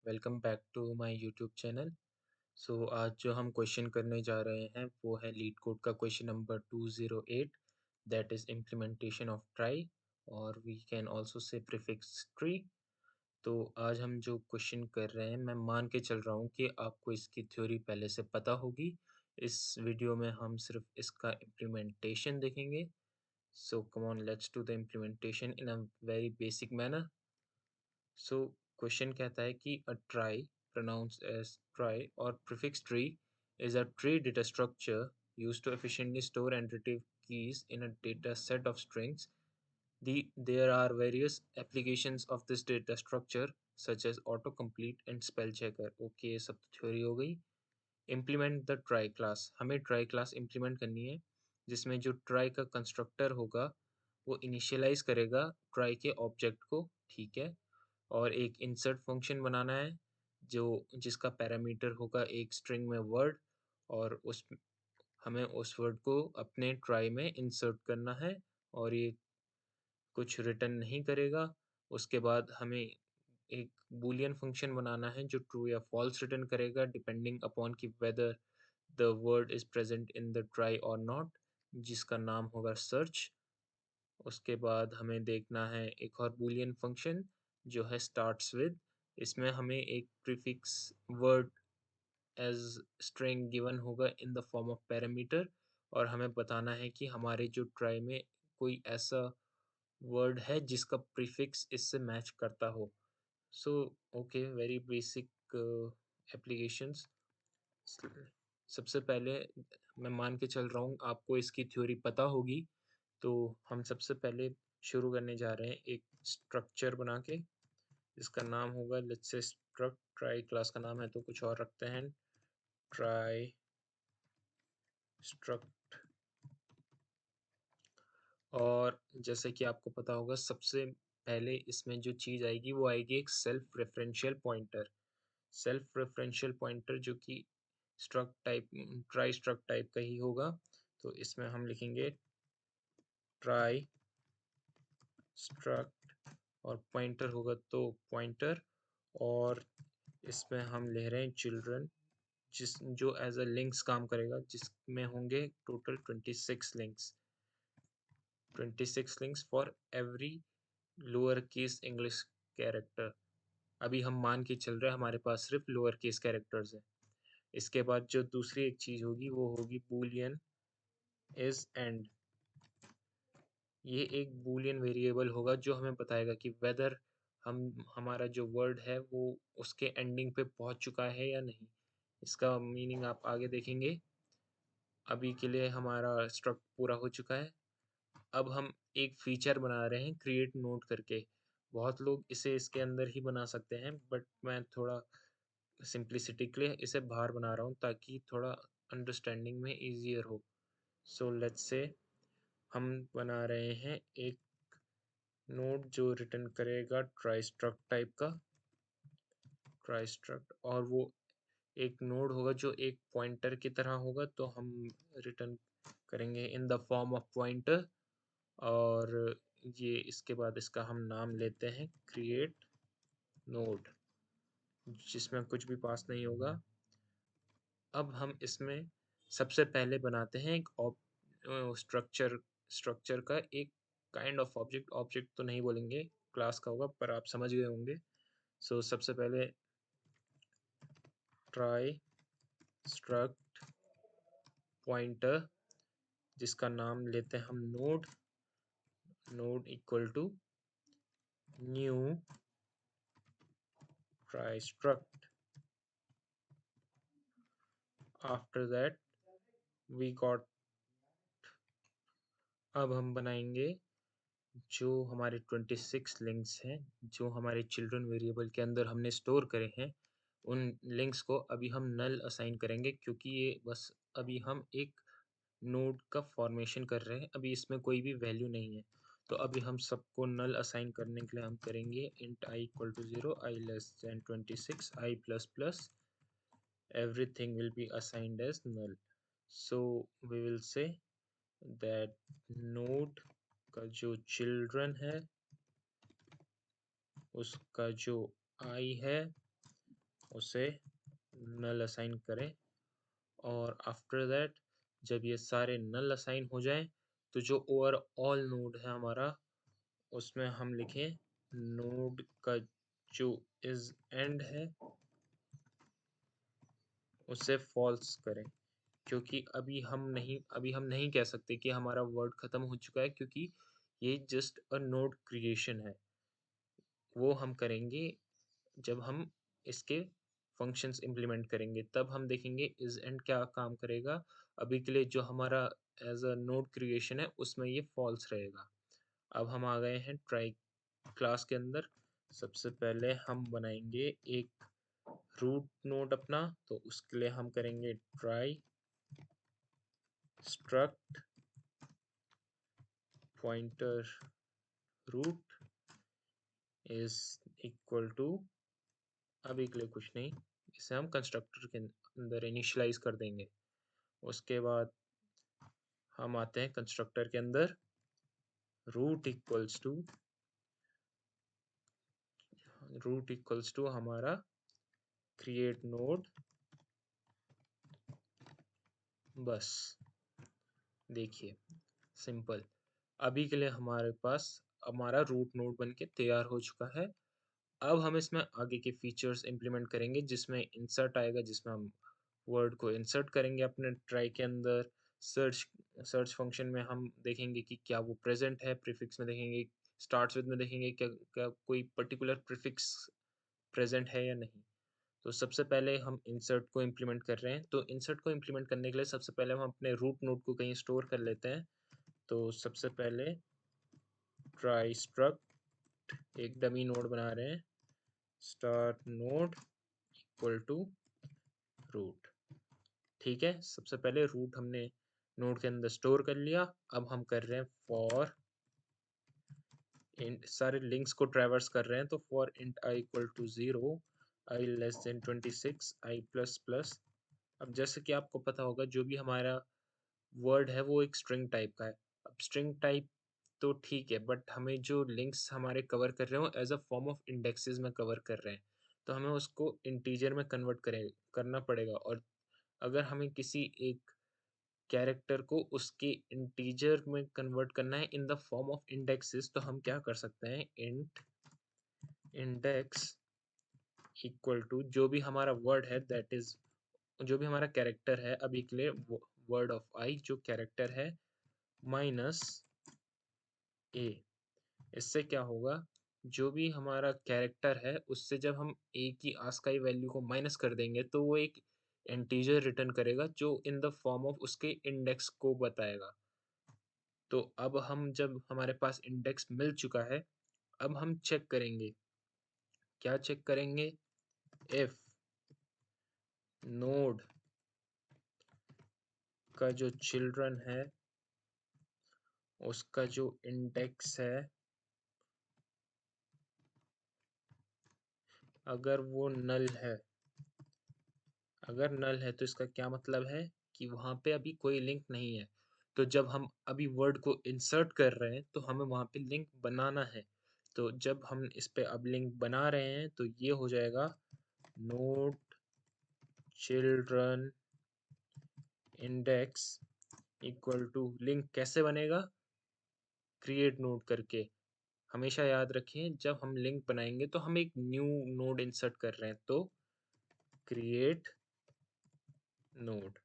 Welcome back to my YouTube channel. आज जो हम क्वेश्चन करने जा रहे हैं वो है लीड कोड का question number 208, that is implementation of try, और we can also say prefix tree. तो आज हम जो क्वेश्चन कर रहे हैं, मैं मान के चल रहा हूँ कि आपको इसकी थ्योरी पहले से पता होगी। इस वीडियो में हम सिर्फ इसका इम्प्लीमेंटेशन देखेंगे। So come on, let's do the implementation in a very basic manner. So question कहता है कि a trie, pronounced as try or prefix tree, is a tree data structure used to efficiently store and retrieve keys in a data set of strings. There are various applications of this data structure such as autocomplete and spell checker. Okay, ये सब तो theory हो गई। Implement the try class, हमें try class implement करनी है जिसमें जो ट्राई का कंस्ट्रक्टर होगा वो इनिशियलाइज करेगा ट्राई के ऑब्जेक्ट को। ठीक है। और एक इंसर्ट फंक्शन बनाना है जो जिसका पैरामीटर होगा एक स्ट्रिंग में वर्ड, और उस हमें उस वर्ड को अपने ट्राई में इंसर्ट करना है, और ये कुछ रिटर्न नहीं करेगा। उसके बाद हमें एक बूलियन फंक्शन बनाना है जो ट्रू या फॉल्स रिटर्न करेगा डिपेंडिंग अपॉन कि whether the word is present in the try और नॉट, जिसका नाम होगा सर्च। उसके बाद हमें देखना है एक और बूलियन फंक्शन जो है स्टार्ट्स विद। इसमें हमें एक prefix word as string given होगा in the form of parameter, और हमें बताना है कि हमारे जो ट्राई में कोई ऐसा वर्ड है जिसका प्रीफिक्स इससे मैच करता हो। So okay, very basic applications. सबसे पहले मैं मान के चल रहा हूँ आपको इसकी थ्योरी पता होगी, तो हम सबसे पहले शुरू करने जा रहे हैं एक स्ट्रक्चर बना के। इसका नाम होगा let's say struct. Try class का नाम है तो कुछ और रखते हैं, ट्राई स्ट्रक्ट। और जैसे कि आपको पता होगा सबसे पहले इसमें जो चीज़ आएगी वो आएगी एक self referential pointer. Self referential pointer जो कि struct type, try struct type का ही होगा। तो इसमें हम लिखेंगे ट्राई स्ट्रक्ट, और पॉइंटर होगा तो पॉइंटर, और इसमें हम ले रहे हैं चिल्ड्रन, जिस जो एज अ लिंक्स काम करेगा, जिसमें होंगे total 26 links for every lower case English character. अभी हम मान के चल रहे हैं हमारे पास सिर्फ लोअर केस कैरेक्टर्स हैं। इसके बाद जो दूसरी एक चीज़ होगी वो होगी बूलियन इज एंड। ये एक बूलियन वेरिएबल होगा जो हमें बताएगा कि वेदर हमारा जो वर्ड है वो उसके एंडिंग पे पहुंच चुका है या नहीं। इसका मीनिंग आप आगे देखेंगे। अभी के लिए हमारा स्ट्रक्ट पूरा हो चुका है। अब हम एक फीचर बना रहे हैं क्रिएट नोड करके। बहुत लोग इसे इसके अंदर ही बना सकते हैं, बट मैं थोड़ा सिंप्लिसिटी के लिए इसे बाहर बना रहा हूँ ताकि थोड़ा अंडरस्टैंडिंग में ईजियर हो। सो लेट्स से हम बना रहे हैं एक नोड जो रिटर्न करेगा ट्राई स्ट्रक्ट टाइप का, ट्राई स्ट्रक्ट, और वो एक नोड होगा जो एक पॉइंटर की तरह होगा, तो हम रिटर्न करेंगे इन द फॉर्म ऑफ पॉइंटर। और ये इसके बाद इसका हम नाम लेते हैं क्रिएट नोड, जिसमें कुछ भी पास नहीं होगा। अब हम इसमें सबसे पहले बनाते हैं एक स्ट्रक्चर। स्ट्रक्चर का एक काइंड ऑफ ऑब्जेक्ट, ऑब्जेक्ट तो नहीं बोलेंगे, क्लास का होगा, पर आप समझ गए होंगे। सबसे पहले ट्राई स्ट्रक्ट पॉइंटर, जिसका नाम लेते हैं हम node. Node equal to new trie struct. After that we got, अब हम बनाएंगे जो हमारे 26 लिंक्स हैं जो हमारे चिल्ड्रन वेरिएबल के अंदर हमने स्टोर करे हैं। उन लिंक्स को अभी हम नल असाइन करेंगे क्योंकि ये बस अभी हम एक नोड का फॉर्मेशन कर रहे हैं, अभी इसमें कोई भी वैल्यू नहीं है। तो अभी हम सबको नल असाइन करने के लिए हम करेंगे int I equal to 0, I less than 26, I plus plus, everything will be assigned as null. So we will say that node का जो children है उसका जो I है उसे नल असाइन करें। और आफ्टर दैट जब ये सारे नल असाइन हो जाएं तो जो ओवरऑल नोड है हमारा उसमें हम लिखें नोड का जो इज एंड है उसे फॉल्स करें, क्योंकि अभी हम नहीं कह सकते कि हमारा वर्ड खत्म हो चुका है, क्योंकि ये जस्ट अ नोड क्रिएशन है। वो हम करेंगे जब हम इसके फंक्शंस इम्प्लीमेंट करेंगे, तब हम देखेंगे इज एंड क्या काम करेगा। अभी के लिए जो हमारा एज अ नोड क्रिएशन है उसमें ये फॉल्स रहेगा। अब हम आ गए हैं ट्राई क्लास के अंदर। सबसे पहले हम बनाएंगे एक रूट नोड अपना, तो उसके लिए हम करेंगे trie struct pointer root is equal to, अभी के लिए कुछ नहीं, इसे हम कंस्ट्रक्टर के अंदर इनिशियलाइज कर देंगे। उसके बाद हम आते हैं कंस्ट्रक्टर के अंदर, रूट इक्वल्स टू हमारा क्रिएट नोड। बस देखिए सिंपल, अभी के लिए हमारे पास हमारा रूट नोड बनके तैयार हो चुका है। अब हम इसमें आगे के फीचर्स इंप्लीमेंट करेंगे, जिसमें इंसर्ट आएगा, जिसमें हम वर्ड को इंसर्ट करेंगे अपने ट्राई के अंदर। सर्च सर्च फंक्शन में हम देखेंगे कि क्या वो प्रेजेंट है, प्रीफिक्स में देखेंगे, स्टार्ट्स विद में देखेंगे क्या क्या कोई पर्टिकुलर प्रीफिक्स प्रेजेंट है या नहीं। तो सबसे पहले हम इंसर्ट को इम्प्लीमेंट कर रहे हैं, तो इंसर्ट को इम्प्लीमेंट करने के लिए सबसे पहले हम अपने रूट नोड को कहीं स्टोर कर लेते हैं। तो सबसे पहले ट्राई स्ट्रक्ट एक डमी नोड बना रहे हैं, start node equal to root. ठीक है, सबसे पहले रूट हमने नोड के अंदर स्टोर कर लिया। अब हम कर रहे हैं फॉर इन सारे लिंक्स को ट्रैवर्स कर रहे हैं, तो for int I equal to 0, I less than 26, I plus plus. अब जैसे कि आपको पता होगा जो भी हमारा वर्ड है वो एक स्ट्रिंग टाइप का है। अब स्ट्रिंग टाइप तो ठीक है, बट हमें जो लिंक्स हमारे कवर कर रहे हो as a form of indexes में कवर कर रहे हैं, तो हमें उसको इंटीजर में कन्वर्ट करना पड़ेगा। और अगर हमें किसी एक कैरेक्टर को उसके इंटीजर में कन्वर्ट करना है इन द फॉर्म ऑफ इंडेक्सेस, तो हम क्या कर सकते हैं, इंट इंडेक्स इक्वल टू जो भी हमारा वर्ड है, दैट इज जो भी हमारा कैरेक्टर है अभी के लिए वर्ड ऑफ आई जो कैरेक्टर है, माइनस ए। इससे क्या होगा, जो भी हमारा कैरेक्टर है उससे जब हम ए की आस्काई वैल्यू को माइनस कर देंगे तो वो एक इंटीजर रिटर्न करेगा जो इन द फॉर्म ऑफ उसके इंडेक्स को बताएगा। तो अब हम जब हमारे पास इंडेक्स मिल चुका है, अब हम चेक करेंगे, क्या चेक करेंगे, इफ नोड का जो चिल्ड्रन है उसका जो इंडेक्स है अगर वो नल है, अगर नल है तो इसका क्या मतलब है कि वहाँ पे अभी कोई लिंक नहीं है। तो जब हम अभी वर्ड को इंसर्ट कर रहे हैं तो हमें वहाँ पे लिंक बनाना है। तो जब हम इस पे अब लिंक बना रहे हैं तो ये हो जाएगा node children index equal to, link कैसे बनेगा, क्रिएट नोड करके। हमेशा याद रखें जब हम लिंक बनाएंगे तो हम एक न्यू नोड इंसर्ट कर रहे हैं, तो क्रिएट नोड।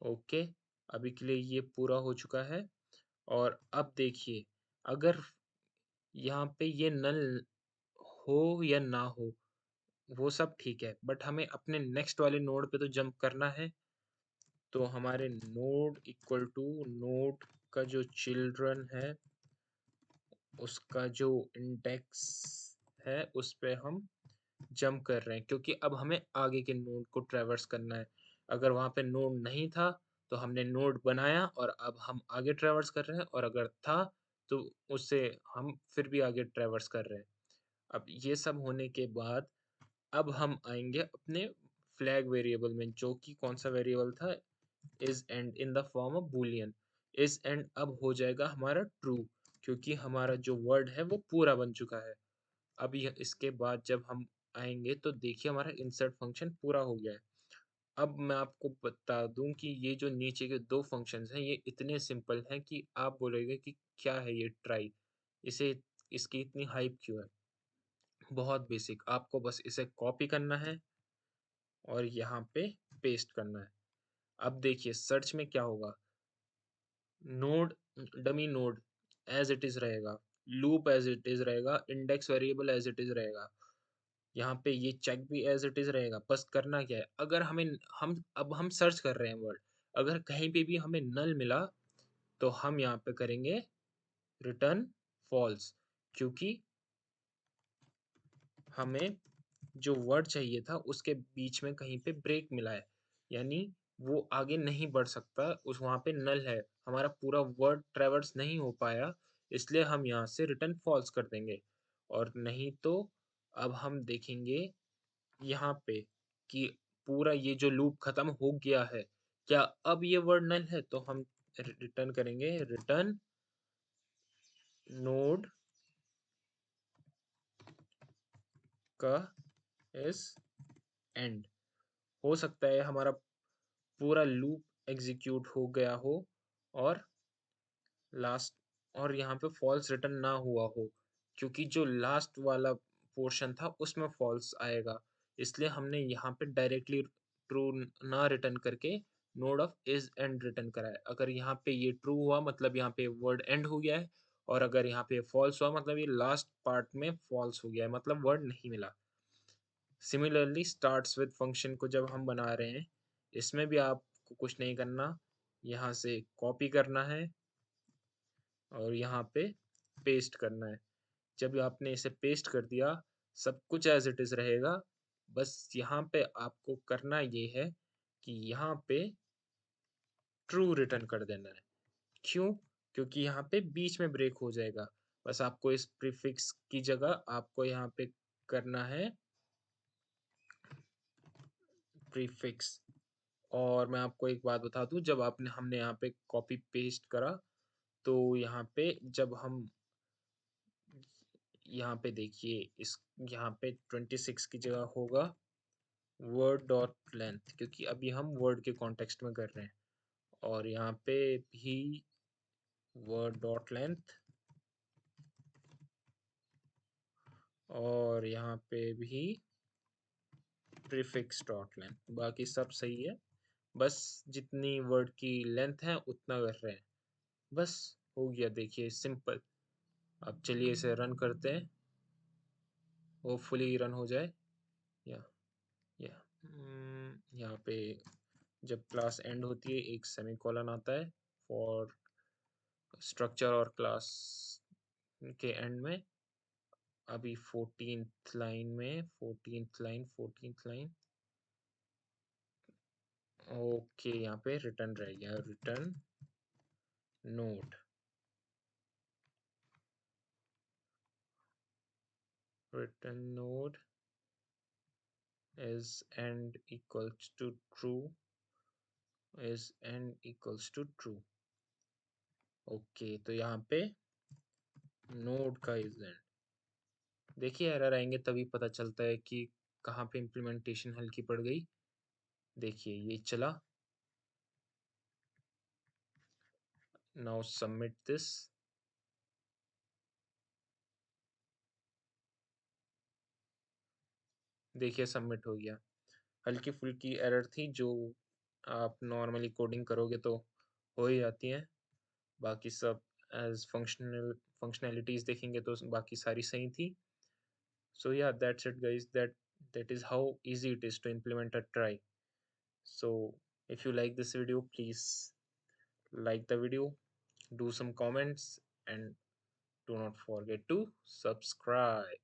ओके, अभी के लिए ये पूरा हो चुका है। और अब देखिए, अगर यहाँ पे ये नल हो या ना हो वो सब ठीक है, बट हमें अपने नेक्स्ट वाले नोड पे तो जंप करना है। तो हमारे नोड इक्वल टू नोड का जो चिल्ड्रन है उसका जो इंडेक्स है उस पे हम जंप कर रहे हैं, क्योंकि अब हमें आगे के नोड को ट्रैवर्स करना है। अगर वहाँ पे नोड नहीं था तो हमने नोड बनाया और अब हम आगे ट्रैवर्स कर रहे हैं, और अगर था तो उससे हम फिर भी आगे ट्रैवर्स कर रहे हैं। अब ये सब होने के बाद अब हम आएंगे अपने फ्लैग वेरिएबल में, जो कि कौन सा वेरिएबल था, is and in the form of Boolean. Is and अब हो जाएगा हमारा ट्रू, क्योंकि हमारा जो वर्ड है वो पूरा बन चुका है। अब यह इसके बाद जब हम आएंगे तो देखिए हमारा इंसर्ट फंक्शन पूरा हो गया है। अब मैं आपको बता दूं कि ये जो नीचे के दो फंक्शंस हैं ये इतने सिंपल हैं कि आप बोलोगे कि क्या है ये ट्राई, इसे इसकी इतनी हाइप क्यों है। बहुत बेसिक, आपको बस इसे कॉपी करना है और यहाँ पे पेस्ट करना है। अब देखिए सर्च में क्या होगा, node, dummy node as it is रहेगा, लूप एज इट इज रहेगा, index variable as it is रहेगा, यहाँ पे ये चेक भी एज इट इज रहेगा। बस करना क्या है, अगर हमें हम सर्च कर रहे हैं वर्ड, अगर कहीं पे भी हमें नल मिला तो हम यहाँ पे करेंगे रिटर्न फॉल्स, क्योंकि हमें जो वर्ड चाहिए था उसके बीच में कहीं पे ब्रेक मिला है, यानी वो आगे नहीं बढ़ सकता, उस वहाँ पे नल है, हमारा पूरा वर्ड ट्रेवर्स नहीं हो पाया, इसलिए हम यहाँ से रिटर्न फॉल्स कर देंगे। और नहीं तो अब हम देखेंगे यहाँ पे कि पूरा ये जो लूप खत्म हो गया है, क्या अब ये वर्ड नल है, तो हम रिटर्न करेंगे रिटर्न नोड का इस एंड। हो सकता है हमारा पूरा लूप एग्जीक्यूट हो गया हो और लास्ट, और यहाँ पे फॉल्स रिटर्न ना हुआ हो, क्योंकि जो लास्ट वाला पोर्शन था उसमें फॉल्स आएगा, इसलिए हमने यहाँ पे डायरेक्टली ट्रू ना रिटर्न करके node of is and return करा है। अगर यहाँ पे ये ट्रू हुआ मतलब यहाँ पे वर्ड एंड हो गया है, और अगर यहाँ पे फॉल्स हुआ मतलब ये लास्ट पार्ट में फॉल्स हो गया है, मतलब वर्ड नहीं मिला। सिमिलरली स्टार्ट्स विद फंक्शन को जब हम बना रहे हैं, इसमें भी आपको कुछ नहीं करना, यहाँ से कॉपी करना है और यहाँ पे पेस्ट करना है। जब आपने इसे पेस्ट कर दिया, सब कुछ एज इट इज रहेगा, बस यहाँ पे आपको करना ये है कि यहाँ पे ट्रू रिटर्न कर देना है। क्यों? क्योंकि यहाँ पे बीच में ब्रेक हो जाएगा। बस आपको इस प्रीफिक्स की जगह आपको यहाँ पे करना है प्रीफिक्स। और मैं आपको एक बात बता दूं, जब आपने हमने यहाँ पे कॉपी पेस्ट करा तो यहाँ पे जब हम यहाँ पे देखिए इस यहाँ पे 26 की जगह होगा वर्ड डॉट लेंथ, क्योंकि अभी हम वर्ड के कॉन्टेक्स्ट में कर रहे हैं, और यहाँ पे भी वर्ड डॉट लेंथ, और यहाँ पे भी प्रीफिक्स डॉट लेंथ, बाकी सब सही है। बस जितनी वर्ड की लेंथ है उतना कर रहे हैं, बस हो गया। देखिए सिंपल। अब चलिए इसे रन करते हैं, होपफुली रन हो जाए। या या यहाँ पे जब क्लास एंड होती है एक सेमीकोलन आता है फॉर स्ट्रक्चर और क्लास के एंड में। अभी 14th लाइन में, 14th लाइन ओके, यहाँ पे रिटर्न रह गया, return node, return node is and equals to true, is and equals to true। Okay, तो यहाँ पे नोड का इज एंड, देखिए एरर आएंगे तभी पता चलता है कि कहाँ पे इम्प्लीमेंटेशन हल्की पड़ गई। देखिए ये चला। Now submit this. देखिए सबमिट हो गया। हल्की फुल्की एरर थी जो आप नॉर्मली कोडिंग करोगे तो हो ही जाती हैं, बाकी सब एज फंक्शनैलिटीज देखेंगे तो बाकी सारी सही थी। So yeah, that's it guys, that is how easy it is to implement a try. So if you like this video, please like the video, do some comments, and do not forget to subscribe.